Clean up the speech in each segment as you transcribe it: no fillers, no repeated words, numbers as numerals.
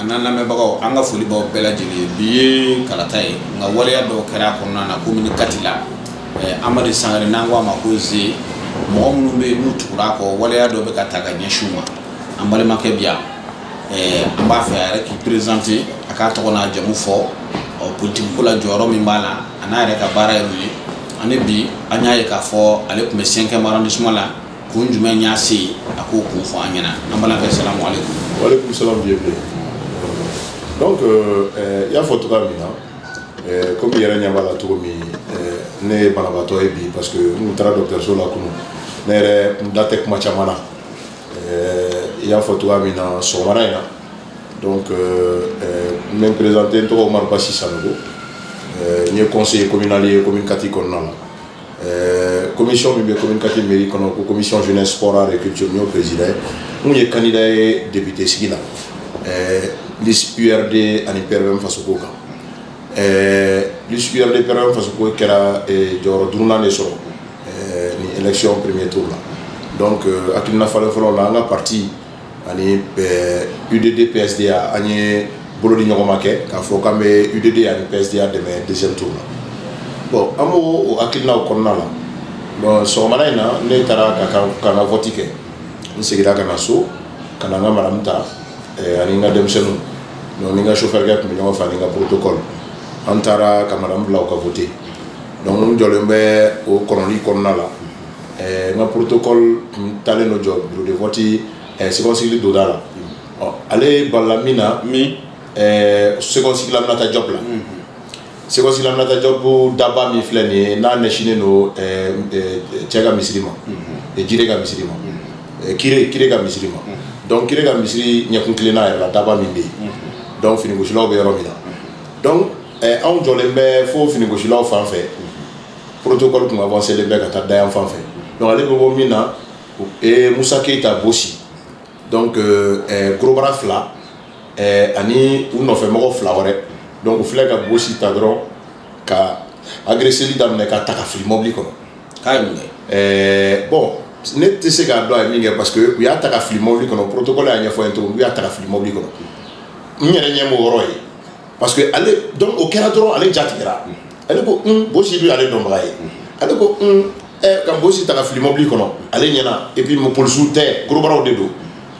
anan lamɛbagaw an ka foli baw bɛɛ lajɛlen bi ye kalata ye nka waleya dɔw kɛra kɔnɔna na komi kati la Amadu Sangare n'an ko a ma ko Ze mɔgɔ minnu bɛ n'u tugura kɔ waleya dɔw bɛ ka ta ka ɲɛsin u ma an balimakɛ bi yan an b'a fɛ a yɛrɛ k'i présenter a k'a tɔgɔ n'a jamu fɔ politique ko la jɔyɔrɔ min b'a la a n'a yɛrɛ ka baara ye mun ye ani bi an y'a ye k'a fɔ ale tun bɛ 5e arrondissement la kun jumɛn y'a se yen a k'o kun fɔ an ɲɛna an balimakɛ salamu aleykum. Waaleykum salam bienvenue. Donc il y a fɔ cogoya min na comme yɛrɛ ɲɛ b'a la cogo min ne ye banabaatɔ ye bi parce que n taara dɔgɔtɔrɔso la kunu ne yɛrɛ n da tɛ kuma caman na i y'a fɔ cogoya min na sɔgɔmada in na donc n bɛ n présenter n tɔgɔ Umaru Basi Sanogo n ye conseiller communal ye commune Kati kɔnɔna la commission min bɛ commune Kati mairie kɔnɔ ko commission jeunesse sport art et culture n y'o président ye n ye candidat ye député sigi la liste URD ani PRM faso ko kan liste URD PRM faso ko kɛra jɔyɔrɔ 5nan de sɔrɔ ni élection premier tour la donc hakilina falen fɔlɔ la an ka parti ani UDD PSDA an ye bolo di ɲɔgɔn ma kɛ k'a fɔ k'an bɛ UDD ani PSDA dɛmɛ deuxième tour la bon an b'o hakilinaw kɔnɔna la bon sɔgɔmada in na ne taara ka n ka vote kɛ n seginna ka na so ka na n ka maramu ta ani n ka denmisɛnninw donc ni n ka chauffeur tun bɛ ɲɔgɔn fɛ ani n ka protocole an taara ka maramu bila u ka vote donc n jɔlen bɛ o kɔnɔli kɔnɔna la n ka protocole tun taalen do jɔ bureau de vote seconde do da la ale balala min na seconde laminata job la seconde laminata job daba min filɛ nin ye n'a ɲɛsinnen do cɛ ka misiri ma jire ka misiri ma kire ka misiri ma donc kire ka misiri ɲɛkun kilenna yɛrɛ la daba min bɛ yen donc finigosilaw bɛ yɔrɔ min na donc anw jɔlen bɛ fo finigosilaw fan fɛ protocole tun avancelen bɛ ka taa dayan fan fɛ donc ale bɛ bɔ min na Musa Keyita Bosi donc Gorobara 2 ani u nɔfɛmɔgɔ 2 wɛrɛ donc u filɛ ka Bosi ta dɔrɔn ka agresseli daminɛ ka ta ka fili mobili kɔnɔ k'a ye mun kɛ bon ne tɛ se k'a dɔn a ye min kɛ parce que u y'a ta ka fili mobili kɔnɔ protocole y'a ɲɛfɔ n ye cogo min u y'a ta ka fili mobili kɔnɔ n yɛrɛ ɲɛ m'o yɔrɔ ye parce que ale donc o kɛra dɔrɔn ale jatigɛra ale ko Bosi dun y'ale dɔnbaga ye ale ko ka Bosi ta ka fili mobili kɔnɔ ale ɲɛna et puis polisiw tɛ Gorobaraw de don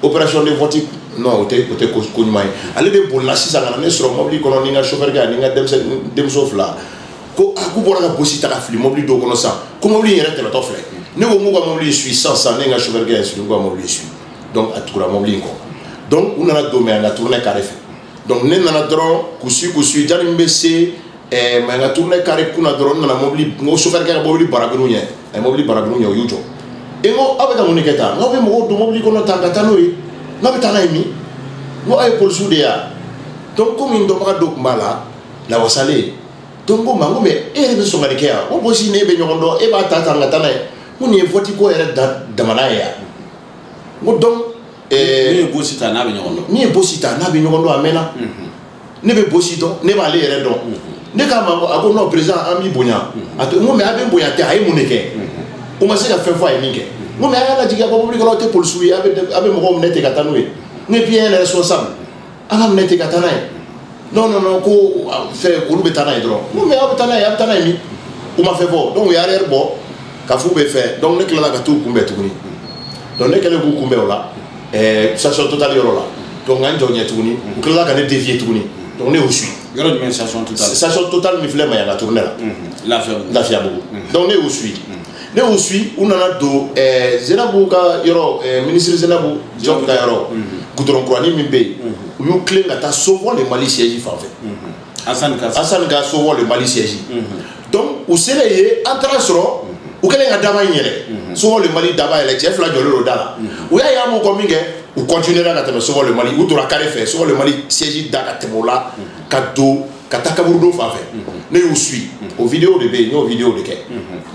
opération de vote non o tɛ ko ɲuman ye ale de bolila sisan ka na ne sɔrɔ mobili kɔnɔ ni n ka chauffeur kɛ ani n ka denmuso 2 ko k'u bɔra ka Bosi ta ka fili mobili dɔw kɔnɔ sisan ko mobili in yɛrɛ tɛmɛtɔ filɛ ne ko n k'u ka mobili suit sisan ne n ka chauffeur kɛ n k'u ka mobili suit donc a tugura mobili in kɔ donc u nana don mɛ an ka tourner carré fɛ donc ne nana dɔrɔn k'u suit jani min bɛ se mɛ n ka tourner carré kunna dɔrɔn n nana mobili n ko chauffeur kɛ ka mobili barabinu ɲɛ a ye mobili barabinu ɲɛ o y'u jɔ e n ko aw bɛ ka mun de kɛ tan n k'aw bɛ mɔgɔw don mobili kɔnɔ tan ka taa n'o ye n'a bɛ taa n'a ye min n ko aw ye polisiw de ye yan donc komi n dɔnbaga dɔ tun b'a la lawasalen donc n ko ma n ko mɛ e yɛrɛ bɛ sɔn ka nin kɛ yan n ko Bosi ne bɛ ɲɔgɔn dɔn e b'a ta tan ka taa n'a ye n ko nin ye vote ko yɛrɛ damana ye yan n ko donc min ye Bosi ta n'a bɛ ɲɔgɔn dɔn min ye Bosi ta n'a bɛ ɲɔgɔn dɔn a mɛnna ne bɛ Bosi dɔn ne b'ale yɛrɛ dɔn ne k'a ma a ko non président an b'i bonya a to n ko mɛ a bɛ bonya tɛ a ye mun de kɛ o ma se ka fɛn fɔ a ye min kɛ n ko mɛ a y'a lajigin a bɔ mobili kɔnɔ aw tɛ polisiw ye a bɛ mɔgɔw minɛ ten ka taa n'o ye n ko et puis un responsable a ka minɛ ten ka taa n'a ye non ko fɛ olu bɛ taa n'a ye dɔrɔn n ko mɛ aw bɛ taa n'a ye a bɛ taa n'a ye min u ma fɛn fɔ donc u ye arrière bɔ ka f'u bɛ fɛ donc ne tilala ka t'u kunbɛn tuguni donc ne kɛlen k'u kunbɛn o la station Total yɔrɔ la donc n ka n jɔ ɲɛ tuguni u tilala ka ne dévier tuguni donc ne y'u suit yɔrɔ jumɛn station Total min filɛ Mayaga tournée la Lafiyabugu donc ne y'u suit u nana don Zenabu ka yɔrɔ ministre Zenabu Diop ka yɔrɔ goudron kurani min bɛ yen u y'u tilen ka taa Sauvons le Mali siège fan fɛ Assane ka Sauvons le Mali siège donc u selen yen an taara sɔrɔ u kɛlen ka daba in yɛlɛ Sauvons le Mali daba yɛlɛ cɛ 2 jɔlen do da la u y'a ye an m'u kɔ min kɛ u continuera ka tɛmɛ Sauvons le Mali u tora carré fɛ Sauvons le Mali siège da ka tɛmɛ o la ka don ka taa kaburudon fan fɛ ne y'u suit o vidéo de bɛ yen n y'o vidéo de kɛ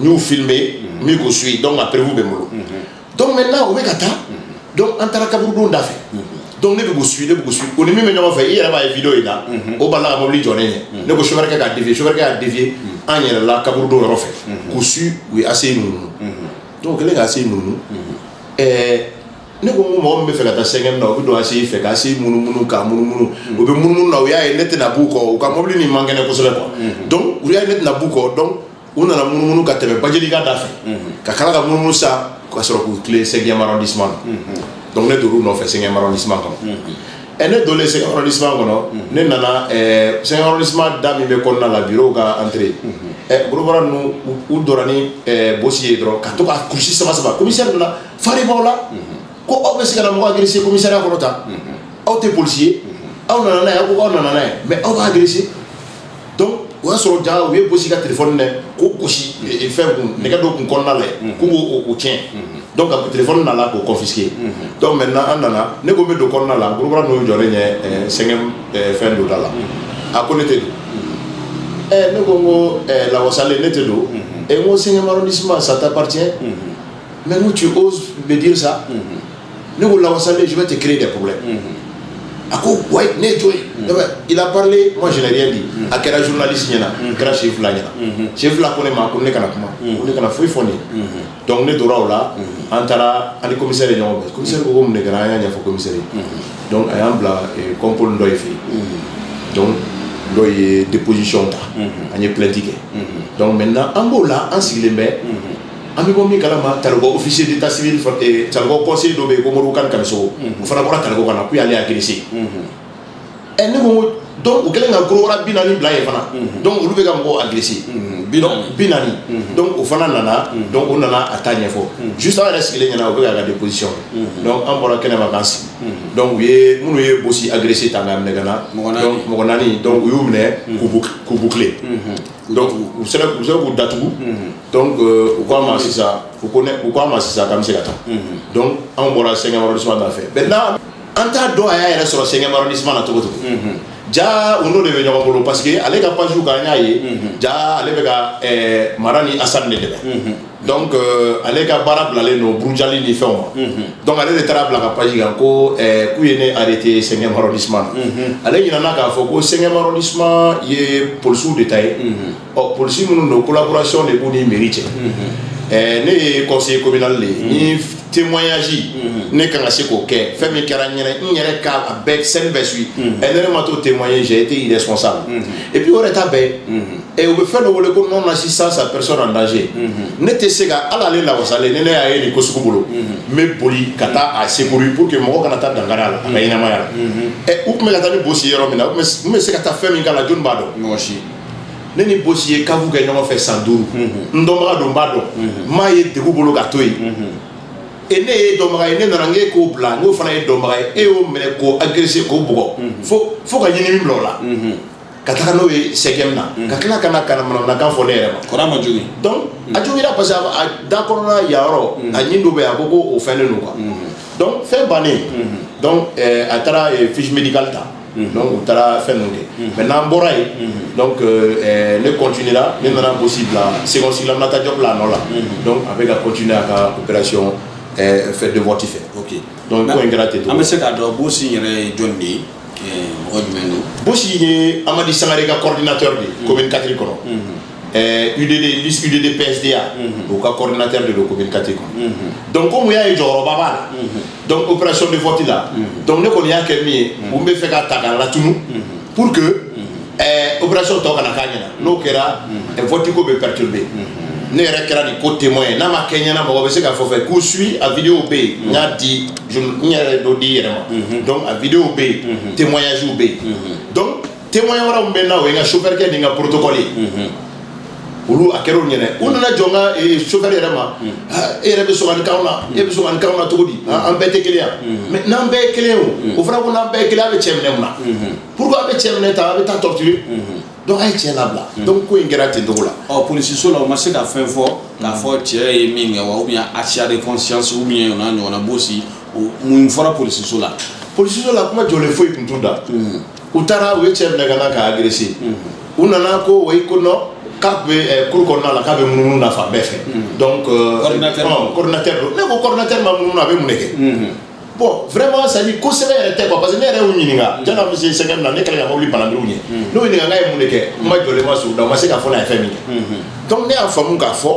n y'u filmé n bɛ k'u suit donc a prévu bɛ n bolo donc maintenant u bɛ ka taa donc an taara kaburudon da fɛ donc ne bɛ k'u suit o ni min bɛ ɲɔgɔn fɛ i yɛrɛ b'a ye vidéo in na o balila ka mobili jɔ ne ɲɛ ne ko chauffeur kɛ k'a dévier an yɛrɛ la kaburudon yɔrɔ fɛ k'u suit u ye ACI ninnu donc u kɛlen ka ACI ninnu ne ko mɔgɔ min bɛ fɛ ka taa sɛgɛn na o bɛ don a se fɛ k'a se munumunu k'a munumunu o bɛ munumunu na o y'a ye ne tɛna b'u kɔ u ka mobili nin man kɛnɛ kosɛbɛ quoi donc u y'a ye ne tɛna b'u kɔ donc u nana munumunu ka tɛmɛ Bajeliga da fɛ ka kala ka munumunu sa ka sɔrɔ k'u tilen 5e arrondissement na donc ne dor'u nɔfɛ 5e arrondissement kɔnɔ ne donnen 5e arrondissement kɔnɔ ne nana 5e arrondissement da min bɛ kɔnɔna la bureau ka entrée gorobara ninnu u donna ni bosi ye dɔrɔn ka to ka kurusi sama commissaire nana fari b'aw la ko aw bɛ se ka na mɔgɔ agresser commissariat kɔnɔ tan aw tɛ policier ye aw nana n'a ye aw ko k'aw nana n'a ye mais aw b'a agresser donc o y'a sɔrɔ jaa u ye bosi ka téléphone minɛ k'o gosi fɛn kun nɛgɛ dɔ kun kɔnɔna la ye k'u b'o tiɲɛ donc ka téléphone nana k'o confisquer donc maintenant an nana ne ko n bɛ don kɔnɔna la gorobara ninnu jɔlen ɲɛ sɛgɛn fɛn dɔ da la a ko ne tɛ don ne ko n ko Lawasale ne tɛ don n ko 5e arrondissement ça t'appartient mais nous tu oses me dire ça ne ko Lawasale je vais te créer des problèmes a ko ouais ne jo il a parlé moi je n'ai rien dit a kɛra journaliste ɲɛna a kɛra chef la ɲɛna chef la ko ne ma ko ne kana kuma ko ne kana foyi fɔ ne donc ne donna o la an taara ani commissaire ye ɲɔgɔn bɛn commissaire ko mun de kɛra an y'a ɲɛfɔ commissaire ye donc a y'an bila contrôle dɔ ye fɛ donc dɔ ye déposition ta an ye plainte kɛ donc maintenant an b'o la an sigilen bɛ an bɛ bɔ min kalama Taliko officier d'état civil Taliko conseiller dɔ bɛ yen ko Moribo Kane Kamisogo o fana bɔra Taliko ka na k'u y'ale agressé ne ko donc u kɛlen ka gorobara 40 bila yen fana donc olu bɛ ka mɔgɔw agressé 40 donc o fana nana donc o nana a ta ɲɛfɔ juste an yɛrɛ sigilen ɲɛna o bɛ k'a ka déposition donc an bɔra kɛnɛma k'an sigi donc u ye minnu ye bosi agressé ta k'a minɛ ka na donc mɔgɔ 4 donc u y'u minɛ k'u boucler donc u sera k'u datugu donc u k'a ma sisan u ko k'an bɛ se ka taa donc an bɔra 5e arrondissement da fɛ maintenant an t'a dɔn a y'a yɛrɛ sɔrɔ 5e arrondissement na cogo ja u n'o de bɛ ɲɔgɔn bolo parce que ale ka page kan an y'a ye ja ale bɛ ka mara ni Assane de dɛmɛ donc ale ka baara bilalen don burujali ni fɛnw ma donc ale de taara bila ka page kan ko k'u ye ne arrêté 5e arrondissement na ale ɲinana k'a fɔ ko 5e arrondissement ye policiers de ta ye ɔ policiers minnu don collaboration de b'u ni mairie cɛ ne ye conseiller communal de ye ni témoignage ne kan ka se k'o kɛ fɛn min kɛra n yɛrɛ k'a bɛɛ scène bɛɛ suit ne yɛrɛ ma t'o témoigner j'ai été irresponsable et puis o yɛrɛ ta bɛɛ u bɛ fɛn dɔ wele ko non assistance à personne en danger ne tɛ se ka hali ale Lawasale ni ne y'a ye nin ko sugu bolo n bɛ boli ka taa a secourir pour que mɔgɔ kana taa dankari a la a ka ɲɛnamaya la u tun bɛ ka taa ni bosi yɔrɔ min na u tun bɛ se ka taa fɛn min k'a la jɔnni b'a dɔn mɔgɔ si ne ni bosi ye kafu kɛ ɲɔgɔn fɛ san 5 n dɔnbaga don n b'a dɔn n m'a ye degun bolo ka to yen et ne ye dɔnbaga ye ne nana n k'e k'o bila n k'o fana ye dɔnbaga ye e y'o minɛ k'o agressé k'o bugɔ fo ka ɲinini bila o la ka taga n'o ye 5e na ka tila ka na manamanakan fɔ ne yɛrɛ ma kɔrɔ ma jogi donc a jogira parce que a da kɔnɔna yan yɔrɔ a ɲin dɔ bɛ yen a ko o fɛnnen don quoi donc fɛn bannen donc a taara fiche médicale ta donc u taara fɛn ninnu kɛ maintenant an bɔra yen donc ne continuera ne nana bosi bila Segon Sigilamata Diop la nɔ la donc a bɛ ka continuer a ka opération fait de vote fait. OK. Donc ko in kɛra ten. An bɛ se k'a dɔn bosi yɛrɛ ye jɔn de ye mɔgɔ jumɛn don. Bosi ye Amadi Sangare ka coordinateur de ye commune 4 kɔnɔ. UDD liste UDD PSDA o ka coordinateur de don commune 4 kɔnɔ. donc comme y'a ye jɔyɔrɔba b'a la donc opération de vote la donc ne kɔni y'a kɛ min ye u bɛ fɛ ka ta k'a latunu pour que opération tɔ kana k'a ɲɛna n'o kɛra vote ko bɛ perturber. Ne yɛrɛ kɛra nin ko témoin n'a ma kɛ ɲɛna mɔgɔ bɛ se k'a fɔ fɛ k'u suit a vidéo bɛ yen n y'a di n yɛrɛ dɔ di yɛrɛ ma donc a vidéo bɛ yen témoignage bɛ yen donc témoin wɛrɛw min bɛ n na o ye n ka chauffeur kɛ ni n ka protocole ye olu a kɛra o ɲɛna u nana jɔ n ka chauffeur yɛrɛ ma e yɛrɛ bɛ sɔn ka nin k'anw na e bɛ sɔn ka nin k'anw na cogo di an bɛɛ tɛ kelen yan mais n'an bɛɛ ye kelen ye o fana ko n'an bɛɛ ye kelen a bɛ cɛ minɛ mun na pourquoi a bɛ cɛ minɛ tan a bɛ taa torturer donc a ye cɛ labila donc ko in kɛra ten cogo la ɔ polisiso la o ma se ka fɛn fɔ k'a fɔ cɛ ye min kɛ wa ou bien achat de conscience ou bien o n'a ɲɔgɔnna bosi mun fɔra polisiso la kuma jɔlen foyi tun t'u da u taara u ye cɛ minɛ ka na k'a agressé u nana ko oui ko non k'a bɛ cour kɔnɔna la k'a bɛ munumunu na fan bɛɛ fɛ donc coordinateur don ne ko coordinateur ma munumunu a bɛ mun de kɛ bon vraiment ça dit kosɛbɛ yɛrɛ tɛ quoi parce que ne yɛrɛ y'u ɲininka jana bɛ se 5e na ne kɛlen ka mobili bananbiriw ɲɛ n'o ɲininka k'a ye mun de kɛ n ma jɔlen ma s'u da u ma se k'a fɔ n'a ye fɛn min kɛ donc ne y'a faamu k'a fɔ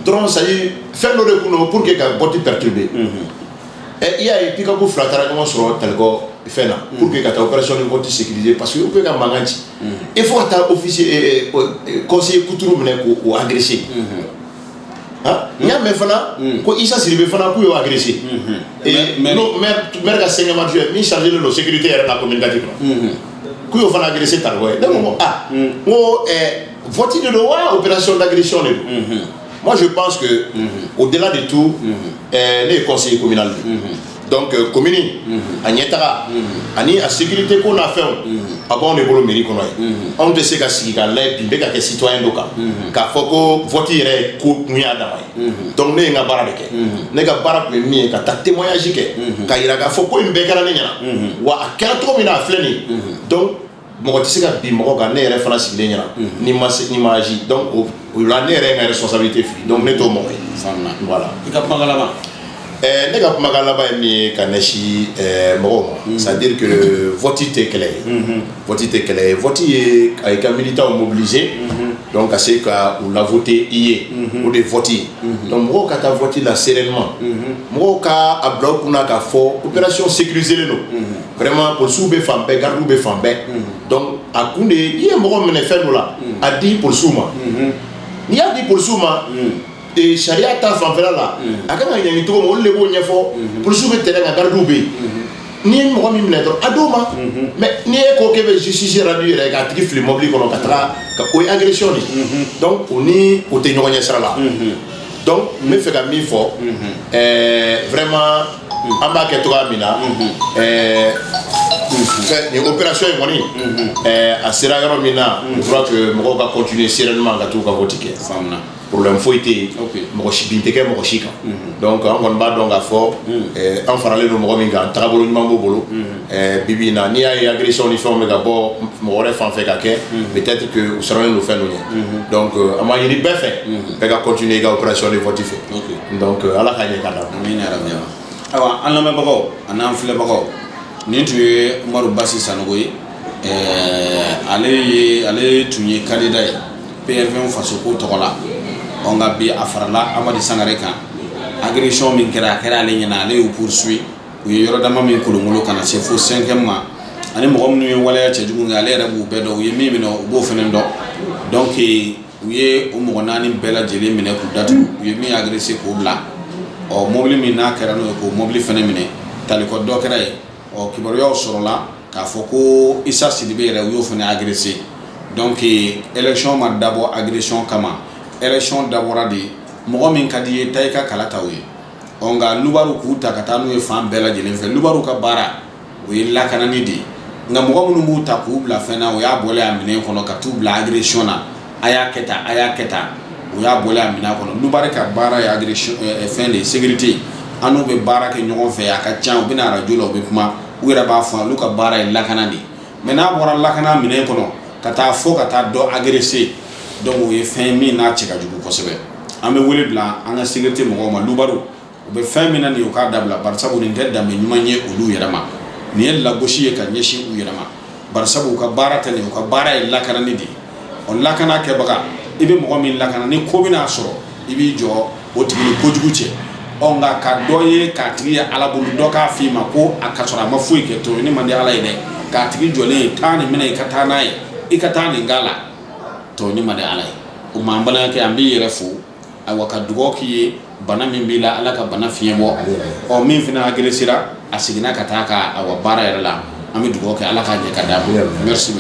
dɔrɔn ça dit fɛn dɔ de kun don pour que ka vote perturber il y a puis quand vous flattez comment sur tel fait là pour que la opération de vote sécurisée parce que vous pouvez manganti il faut être officier conseiller couture ou agressé ah il y a mais fana ko isa siribe fana ku yo agressé et non mais ga senga ma mais chargé de la sécurité et la communication ku yo fana agressé tar ouais donc ah o vote de loi opération d'agression moi je pense que au-delà de tout les conseillers communaux donc commune agnetara ani a sécurité qu'on a fait avant de bolo mairie qu'on a on te sait qu'à sigi ka lay bi ka citoyen doka ka foko voter ko muya dama donc ne nga bara de ke ne ga bara be mi ka ta témoignage ke ka ira ka foko imbe kala ne nyana wa akara to mina fleni donc mo ti sika bi mo ga ne yere fana sigi nyana ni ma agi donc o la ne yere nga responsabilité fi donc ne to mo voilà ka pangala ma ne ka kuma galaba mi ka neshi mɔgɔw ma c'est-à-dire que vote tɛ kɛlɛ ye vote tɛ kɛlɛ ye vote ye a ka militants mobiliser donc ka se ka u la voter i ye o de vote ye donc mɔgɔw ka taa vote la sereinement mɔgɔw ka a bila u kunna k'a fɔ opération sécurisée don vraiment policiers bɛ fan bɛɛ gardiw bɛ fan bɛɛ donc a kun de i ye mɔgɔ minɛ fɛn dɔ la a di policiers ma n'i y'a di policiers ma et charia ta fanfɛla la a kan ka ɲangi cogo min olu de b'o ɲɛfɔ policiers bɛ tɛrɛn kan gardiw bɛ yen n'i ye mɔgɔ min minɛ dɔrɔn a d'o ma mais n'i ye ko k'e bɛ justice rendu yɛrɛ k'a tigi fili mobili kɔnɔ ka taga o ye agression de donc o ni o tɛ ɲɔgɔn ɲɛ sira la donc n bɛ fɛ ka min fɔ vraiment an b'a kɛ cogoya min na nin opération in kɔni a sera yɔrɔ min na je crois que mɔgɔw ka continuer sereinement ka t'u ka vote kɛ problème foyi tɛ yen mɔgɔ si bin tɛ kɛ mɔgɔ si kan donc an kɔni b'a dɔn k'a fɔ an faralen don mɔgɔ min kan tagabolo ɲuman b'o bolo bibi in na n'i y'a ye agression ni fɛnw bɛ ka bɔ mɔgɔ wɛrɛ fan fɛ ka kɛ peut-être que u sirannen don fɛn dɔ ɲɛ donc an b'a ɲini bɛɛ fɛ bɛɛ ka continuer i ka opération de vote fɛ donc ala k'a ɲɛ ka d'a ma. ayiwa an lamɛnbagaw an'an filɛbagaw nin tun ye Umaru Basi Sanogo ye ale tun ye candidat ye PRV faso ko tɔgɔ la nka bi a farala Amadi Sangare kan agression min kɛra a kɛra ale ɲɛna ale y'u poursuit u ye yɔrɔ dama min kolongolo ka na se fo 5e ma ani mɔgɔ minnu ye waleya cɛjugu kɛ ale yɛrɛ b'u bɛɛ dɔn u ye min minɛ u b'o fana dɔn donc u ye o mɔgɔ 4 bɛɛ lajɛlen minɛ k'u datugu u ye min agressé k'o bila mobili min n'a kɛra n'o ye k'o mobili fana minɛ talikɔ dɔ kɛra ye kibaruyaw sɔrɔla k'a fɔ ko Issa Sidibe yɛrɛ u y'o fana agressé donc élection ma dabɔ agression kama élection dabɔra de mɔgɔ min ka di ye ta i ka kala ta o ye nka lubaru k'u ta ka taa n'u ye fan bɛɛ lajɛlen fɛ lubaru ka baara o ye lakanani de ye nka mɔgɔ minnu b'u ta k'u bila fɛn na o y'a bɔlen a minɛn kɔnɔ ka t'u bila agression na a y'a kɛ tan a y'a kɛ tan o y'a bɔlen a minɛn kɔnɔ lubari ka baara ye agression fɛn de sécurité an n'u bɛ baara kɛ ɲɔgɔn fɛ a ka ca u bɛna radio la u bɛ kuma u yɛrɛ b'a fɔ olu ka baara ye lakana de mais n'a bɔra lakana minɛn kɔnɔ ka taa fo ka taa dɔ agressé donc o ye fɛn min n'a cɛ ka jugu kosɛbɛ an bɛ wele bila an ka sécurité mɔgɔw ma lubaru u bɛ fɛn min na nin u k'a dabila barisabu nin tɛ danbe ɲuman ye olu yɛrɛ ma nin ye lagosi ye ka ɲɛsin u yɛrɛ ma barisabu u ka baara tɛ nin u ka baara ye lakanani de ye o lakana kɛbaga i bɛ mɔgɔ min lakana ni ko bɛna sɔrɔ i b'i jɔ o tigi ni kojugu cɛ nka ka dɔ ye k'a tigi ye ala bolo dɔ k'a f'i ma ko a ka sɔrɔ a ma foyi kɛ to ni man di ala ye dɛ k'a tigi jɔlen ye taa nin minɛ i ka taa n'a ye i ka taa nin k'a la to ni man di ala ye o ma an balimakɛ an b'i yɛrɛ fo ayiwa ka dugawu k'i ye bana min b'i la ala ka bana fiɲɛ bɔ min fana agressera a seginna ka taa ka awa baara yɛrɛ la an bɛ dugawu kɛ ala k'a ɲɛ ka d'a ma merci.